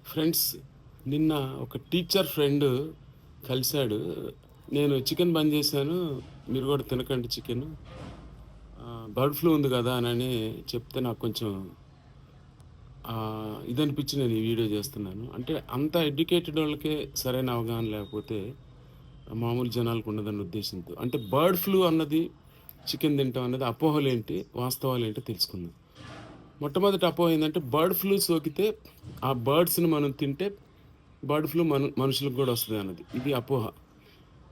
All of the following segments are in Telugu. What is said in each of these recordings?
ఫ్రెండ్స్, నిన్న ఒక టీచర్ ఫ్రెండ్ కలిసాడు. నేను చికెన్ బంద్ చేశాను. మీరు కూడా తినకండి చికెను. బర్డ్ ఫ్లూ ఉంది కదా! అనని చెప్తే నాకు కొంచెం ఇదనిపించి నేను ఈ వీడియో చేస్తున్నాను. అంటే అంత ఎడ్యుకేటెడ్ వాళ్ళకే సరైన అవగాహన లేకపోతే మామూలు జనాలకు ఉండదన్న ఉద్దేశంతో. అంటే బర్డ్ ఫ్లూ అన్నది చికెన్ తినటం అన్నది అపోహలేంటి? వాస్తవాలేంటో తెలుసుకుందాం. మొట్టమొదటి అపోహ ఏందంటే బర్డ్ ఫ్లూ సోకితే ఆ బర్డ్స్‌ని మనం తింటే బర్డ్ ఫ్లూ మనుషులకు గూడా వస్తదన్నది. ఇది అపోహ.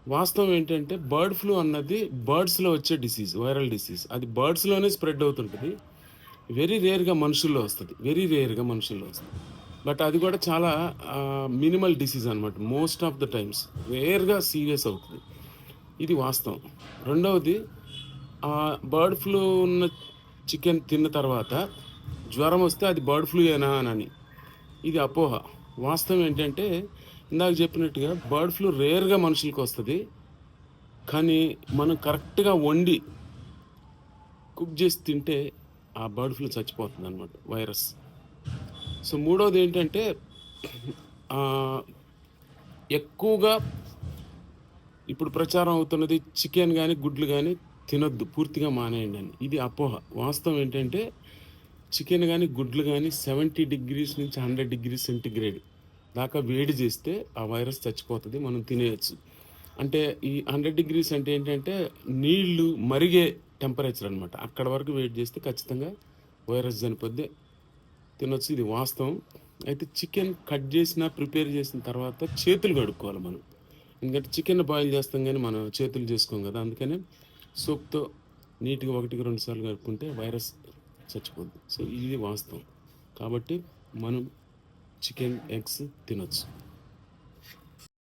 వాస్తవం ఏంటంటే బర్డ్ ఫ్లూ అన్నది బర్డ్స్‌లో వచ్చే డిసీజ్. Viral disease. అది బర్డ్స్‌లోనే స్ప్రెడ్ అవుతుంటది. వెరీ రేర్‌గా మనుషుల్లో వస్తది. వెరీ రేర్‌గా మనుషుల్లో వస్తది. బట్ అది గూడా చాలా మినిమల్ డిసీజ్ అనమాట. Most of the times. రేర్‌గా సీరియస్ అవుతది. ఇది వాస్తవం. రెండవది బర్డ్ ఫ్లూ ఉన్న చికెన్ తిన్న తర్వాత జ్వరమొస్తే అది బర్డ్ ఫ్లూయేనా అనని. ఇది అపోహ. వాస్తవం ఏంటంటే, ఇందాక చెప్పినట్టుగా బర్డ్ ఫ్లూ రేర్‌గా మనుషులకొస్తది. కానీ, మనం కరెక్ట్‌గా వండి, కుక్ జేసి తింటే, ఆ బర్డ్ ఫ్లూ చచ్చిపోతుందనమాట వైరస్. సో, మూడోదేంటంటే ఆహ్, ఎక్కువగా ఇప్పుడు ప్రచారం అవుతున్నది చికెన్ గాని, గుడ్లు గాని తినొద్దు. పూర్తిగా మానేయండని. ఇది అపోహ. వాస్తవం ఏంటంటే, చికెన్ గాని, గుడ్లు గాని 70 డిగ్రీస్ నుంచి 100 డిగ్రీ సెంటిగ్రేడ్ దాకా వేడి చేస్తే ఆ వైరస్ చచ్చిపోతది. మనం తినేయొచ్చు. అంటే ఈ 100 డిగ్రీస్ అంటే ఏంటంటే, నీళ్ళు మరిగే టెంపరేచర్ అనమాట. అక్కడ వరకు వేడి చేస్తే ఖచ్చితంగా వైరస్ చనిపోద్ది. తినొచ్చు. ఇది వాస్తవం. అయితే చికెన్ కట్ చేసిన, ప్రిపేర్ చేసిన తర్వాత చేతులు కడుక్కోవాలి మనం. ఎందుకంటే చికెన్ బాయిల్ చేస్తాం గానీ, మనం చేతులు చేసుకోం గదా! అందుకనే సోప్‌తో నీట్‌గా ఒకటికి 2 సార్లు కడుక్కుంటే వైరస్ చచ్చిపోద్ది. సో, ఇది వాస్తవం. కాబట్టి మనం చికెన్, ఎగ్స్ తినొచ్చు.